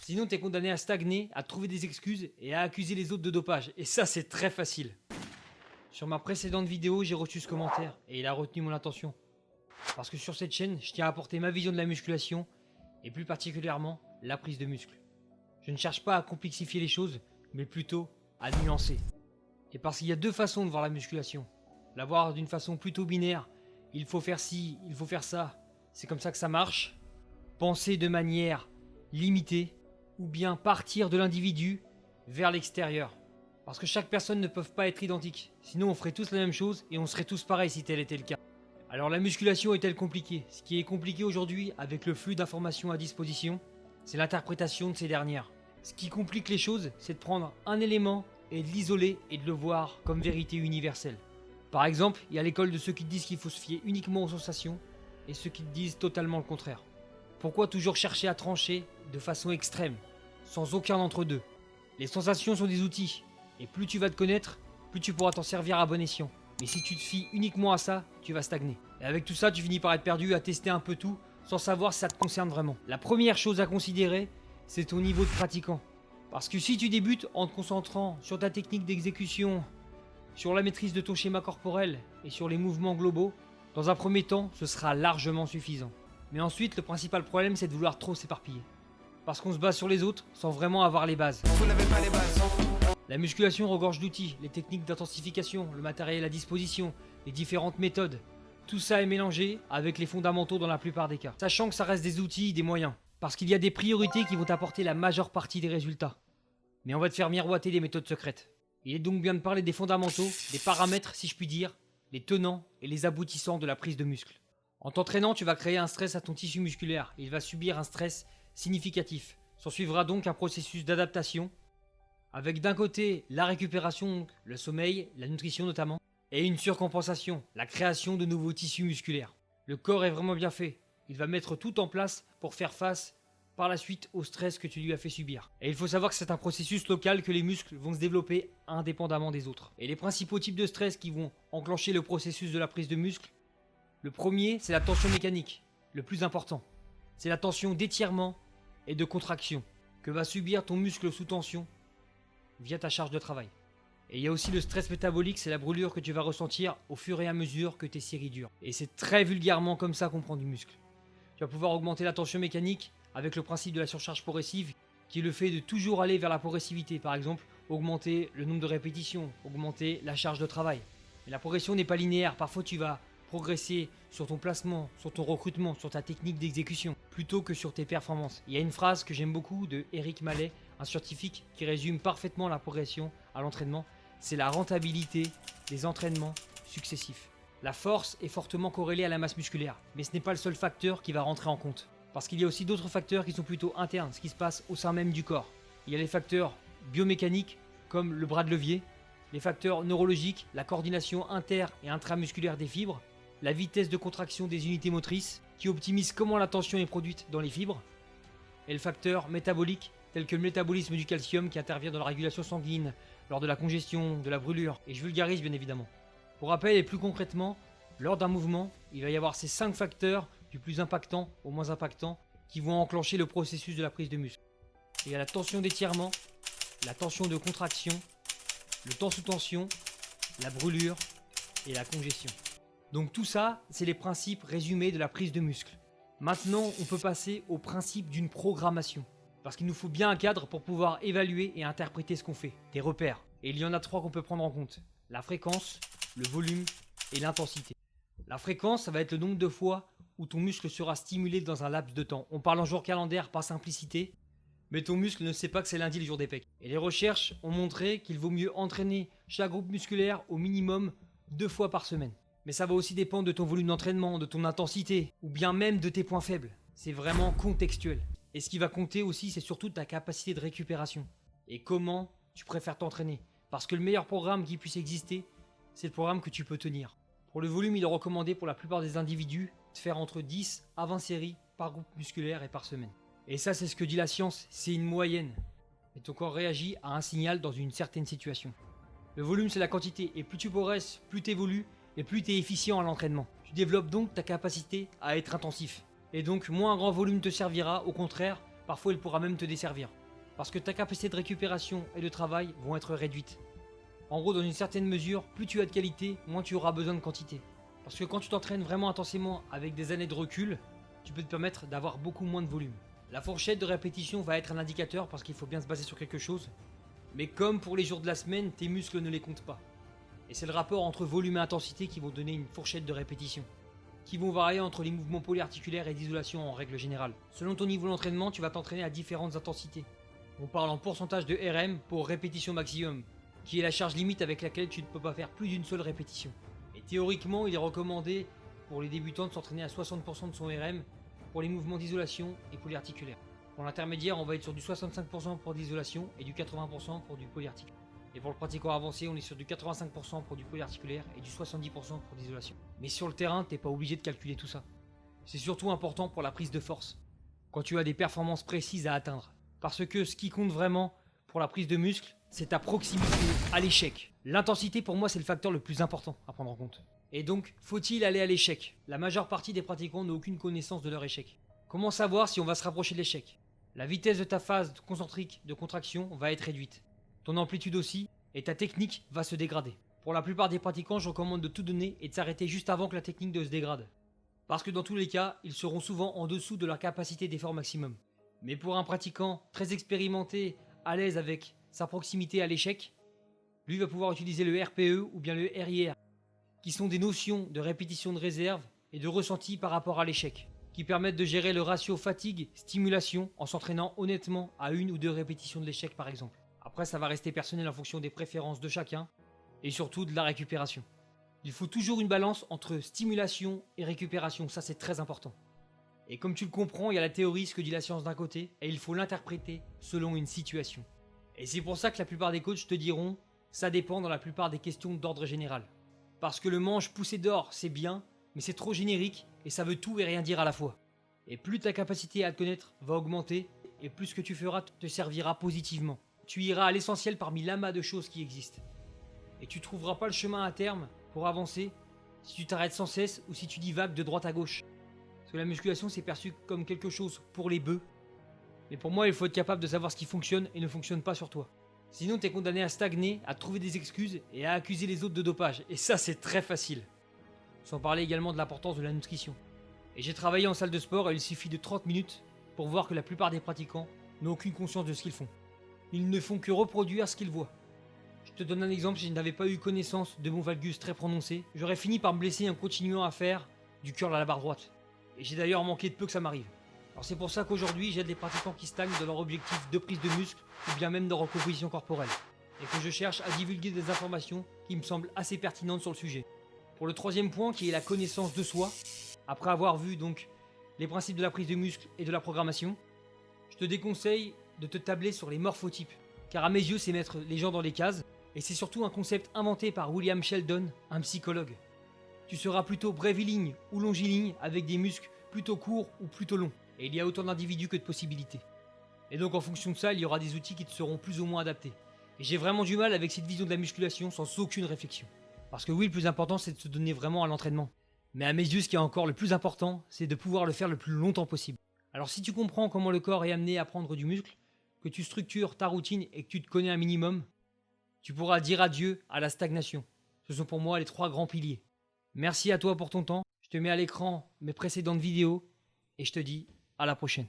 Sinon, t'es condamné à stagner, à trouver des excuses et à accuser les autres de dopage. Et ça, c'est très facile. Sur ma précédente vidéo, j'ai reçu ce commentaire et il a retenu mon attention. Parce que sur cette chaîne, je tiens à apporter ma vision de la musculation et plus particulièrement la prise de muscle. Je ne cherche pas à complexifier les choses, mais plutôt à nuancer. Et parce qu'il y a deux façons de voir la musculation. La voir d'une façon plutôt binaire, il faut faire ci, il faut faire ça, c'est comme ça que ça marche. Penser de manière limitée, ou bien partir de l'individu vers l'extérieur. Parce que chaque personne ne peut pas être identique, sinon on ferait tous la même chose et on serait tous pareils si tel était le cas. Alors la musculation est-elle compliquée? Ce qui est compliqué aujourd'hui avec le flux d'informations à disposition, c'est l'interprétation de ces dernières. Ce qui complique les choses, c'est de prendre un élément et de l'isoler et de le voir comme vérité universelle. Par exemple, il y a l'école de ceux qui disent qu'il faut se fier uniquement aux sensations et ceux qui disent totalement le contraire. Pourquoi toujours chercher à trancher de façon extrême, sans aucun d'entre-deux? Les sensations sont des outils, et plus tu vas te connaître, plus tu pourras t'en servir à bon escient. Mais si tu te fies uniquement à ça, tu vas stagner. Et avec tout ça, tu finis par être perdu à tester un peu tout, sans savoir si ça te concerne vraiment. La première chose à considérer, c'est ton niveau de pratiquant. Parce que si tu débutes en te concentrant sur ta technique d'exécution, sur la maîtrise de ton schéma corporel et sur les mouvements globaux, dans un premier temps, ce sera largement suffisant. Mais ensuite, le principal problème, c'est de vouloir trop s'éparpiller. Parce qu'on se base sur les autres sans vraiment avoir les bases. Vous n'avez pas les bases. La musculation regorge d'outils, les techniques d'intensification, le matériel à disposition, les différentes méthodes. Tout ça est mélangé avec les fondamentaux dans la plupart des cas. Sachant que ça reste des outils, des moyens. Parce qu'il y a des priorités qui vont apporter la majeure partie des résultats. Mais on va te faire miroiter des méthodes secrètes. Il est donc bien de parler des fondamentaux, des paramètres si je puis dire, les tenants et les aboutissants de la prise de muscle. En t'entraînant, tu vas créer un stress à ton tissu musculaire. Il va subir un stress significatif. S'en suivra donc un processus d'adaptation, avec d'un côté la récupération, le sommeil, la nutrition notamment, et une surcompensation, la création de nouveaux tissus musculaires. Le corps est vraiment bien fait. Il va mettre tout en place pour faire face par la suite au stress que tu lui as fait subir. Et il faut savoir que c'est un processus local que les muscles vont se développer indépendamment des autres. Et les principaux types de stress qui vont enclencher le processus de la prise de muscle, le premier, c'est la tension mécanique, le plus important. C'est la tension d'étirement et de contraction que va subir ton muscle sous tension via ta charge de travail. Et il y a aussi le stress métabolique, c'est la brûlure que tu vas ressentir au fur et à mesure que tes séries durent. Et c'est très vulgairement comme ça qu'on prend du muscle. Tu vas pouvoir augmenter la tension mécanique avec le principe de la surcharge progressive, qui est le fait de toujours aller vers la progressivité. Par exemple, augmenter le nombre de répétitions, augmenter la charge de travail. Mais la progression n'est pas linéaire, parfois tu vas progresser sur ton placement, sur ton recrutement, sur ta technique d'exécution, plutôt que sur tes performances. Il y a une phrase que j'aime beaucoup de Eric Mallet, un scientifique qui résume parfaitement la progression à l'entraînement, c'est la rentabilité des entraînements successifs. La force est fortement corrélée à la masse musculaire, mais ce n'est pas le seul facteur qui va rentrer en compte. Parce qu'il y a aussi d'autres facteurs qui sont plutôt internes, ce qui se passe au sein même du corps. Il y a les facteurs biomécaniques, comme le bras de levier, les facteurs neurologiques, la coordination inter- et intramusculaire des fibres, la vitesse de contraction des unités motrices, qui optimise comment la tension est produite dans les fibres, et le facteur métabolique, tel que le métabolisme du calcium qui intervient dans la régulation sanguine, lors de la congestion, de la brûlure, et je vulgarise bien évidemment. Pour rappel et plus concrètement, lors d'un mouvement, il va y avoir ces 5 facteurs, du plus impactant au moins impactant, qui vont enclencher le processus de la prise de muscle. Il y a la tension d'étirement, la tension de contraction, le temps sous tension, la brûlure et la congestion. Donc tout ça, c'est les principes résumés de la prise de muscle. Maintenant, on peut passer au principe d'une programmation. Parce qu'il nous faut bien un cadre pour pouvoir évaluer et interpréter ce qu'on fait, des repères. Et il y en a 3 qu'on peut prendre en compte. La fréquence, le volume et l'intensité. La fréquence, ça va être le nombre de fois où ton muscle sera stimulé dans un laps de temps. On parle en jour calendaire par simplicité, mais ton muscle ne sait pas que c'est lundi le jour des pecs. Et les recherches ont montré qu'il vaut mieux entraîner chaque groupe musculaire au minimum 2 fois par semaine. Mais ça va aussi dépendre de ton volume d'entraînement, de ton intensité, ou bien même de tes points faibles. C'est vraiment contextuel. Et ce qui va compter aussi, c'est surtout ta capacité de récupération. Et comment tu préfères t'entraîner. Parce que le meilleur programme qui puisse exister, c'est le programme que tu peux tenir. Pour le volume, il est recommandé pour la plupart des individus de faire entre 10 à 20 séries par groupe musculaire et par semaine. Et ça, c'est ce que dit la science, c'est une moyenne. Et ton corps réagit à un signal dans une certaine situation. Le volume, c'est la quantité, et plus tu progresses, plus tu évolues, et plus tu es efficient à l'entraînement. Tu développes donc ta capacité à être intensif. Et donc, moins un grand volume te servira, au contraire, Parfois elle pourra même te desservir. Parce que ta capacité de récupération et de travail vont être réduites. En gros, dans une certaine mesure, plus tu as de qualité, moins tu auras besoin de quantité. Parce que quand tu t'entraînes vraiment intensément avec des années de recul, tu peux te permettre d'avoir beaucoup moins de volume. La fourchette de répétition va être un indicateur parce qu'il faut bien se baser sur quelque chose. Mais comme pour les jours de la semaine, tes muscles ne les comptent pas. Et c'est le rapport entre volume et intensité qui vont donner une fourchette de répétition, qui vont varier entre les mouvements polyarticulaires et d'isolation en règle générale. Selon ton niveau d'entraînement, tu vas t'entraîner à différentes intensités. On parle en pourcentage de RM pour répétition maximum, qui est la charge limite avec laquelle tu ne peux pas faire plus d'une seule répétition. Et théoriquement, il est recommandé pour les débutants de s'entraîner à 60% de son RM pour les mouvements d'isolation et polyarticulaires. Pour l'intermédiaire, on va être sur du 65% pour l'isolation et du 80% pour du polyarticulaire. Et pour le pratiquant avancé, on est sur du 85% pour du polyarticulaire et du 70% pour l'isolation. Mais sur le terrain, t'es pas obligé de calculer tout ça. C'est surtout important pour la prise de force, quand tu as des performances précises à atteindre. Parce que ce qui compte vraiment pour la prise de muscle, c'est ta proximité à l'échec. L'intensité pour moi c'est le facteur le plus important à prendre en compte. Et donc, faut-il aller à l'échec? La majeure partie des pratiquants n'ont aucune connaissance de leur échec. Comment savoir si on va se rapprocher de l'échec? La vitesse de ta phase concentrique de contraction va être réduite. Ton amplitude aussi, et ta technique va se dégrader. Pour la plupart des pratiquants, je recommande de tout donner et de s'arrêter juste avant que la technique ne se dégrade. Parce que dans tous les cas, ils seront souvent en dessous de leur capacité d'effort maximum. Mais pour un pratiquant très expérimenté, à l'aise avec sa proximité à l'échec, lui va pouvoir utiliser le RPE ou bien le RIR, qui sont des notions de répétition de réserve et de ressenti par rapport à l'échec, qui permettent de gérer le ratio fatigue-stimulation en s'entraînant honnêtement à 1 ou 2 répétitions de l'échec par exemple. Après, ça va rester personnel en fonction des préférences de chacun et surtout de la récupération. Il faut toujours une balance entre stimulation et récupération, ça c'est très important. Et comme tu le comprends, il y a la théorie, ce que dit la science d'un côté, et il faut l'interpréter selon une situation. Et c'est pour ça que la plupart des coachs te diront, ça dépend dans la plupart des questions d'ordre général. Parce que le manche poussé d'or, c'est bien, mais c'est trop générique et ça veut tout et rien dire à la fois. Et plus ta capacité à te connaître va augmenter, et plus ce que tu feras te servira positivement. Tu iras à l'essentiel parmi l'amas de choses qui existent. Et tu trouveras pas le chemin à terme pour avancer si tu t'arrêtes sans cesse ou si tu divagues de droite à gauche. Parce que la musculation c'est perçu comme quelque chose pour les bœufs. Mais pour moi il faut être capable de savoir ce qui fonctionne et ne fonctionne pas sur toi. Sinon t'es condamné à stagner, à trouver des excuses et à accuser les autres de dopage. Et ça c'est très facile. Sans parler également de l'importance de la nutrition. Et j'ai travaillé en salle de sport et il suffit de 30 minutes pour voir que la plupart des pratiquants n'ont aucune conscience de ce qu'ils font. Ils ne font que reproduire ce qu'ils voient. Je te donne un exemple, si je n'avais pas eu connaissance de mon valgus très prononcé, j'aurais fini par me blesser en continuant à faire du curl à la barre droite. Et j'ai d'ailleurs manqué de peu que ça m'arrive. Alors c'est pour ça qu'aujourd'hui j'aide les pratiquants qui stagnent dans leur objectif de prise de muscle ou bien même de recomposition corporelle. Et que je cherche à divulguer des informations qui me semblent assez pertinentes sur le sujet. Pour le troisième point qui est la connaissance de soi, après avoir vu donc les principes de la prise de muscle et de la programmation, je te déconseille de te tabler sur les morphotypes. Car à mes yeux c'est mettre les gens dans les cases et c'est surtout un concept inventé par William Sheldon, un psychologue. Tu seras plutôt bréviligne ou longiligne avec des muscles plutôt courts ou plutôt longs. Et il y a autant d'individus que de possibilités. Et donc en fonction de ça, il y aura des outils qui te seront plus ou moins adaptés. Et j'ai vraiment du mal avec cette vision de la musculation sans aucune réflexion. Parce que oui, le plus important c'est de se donner vraiment à l'entraînement. Mais à mes yeux, ce qui est encore le plus important, c'est de pouvoir le faire le plus longtemps possible. Alors si tu comprends comment le corps est amené à prendre du muscle, que tu structures ta routine et que tu te connais un minimum, tu pourras dire adieu à la stagnation. Ce sont pour moi les 3 grands piliers. Merci à toi pour ton temps. Je te mets à l'écran mes précédentes vidéos et je te dis à la prochaine.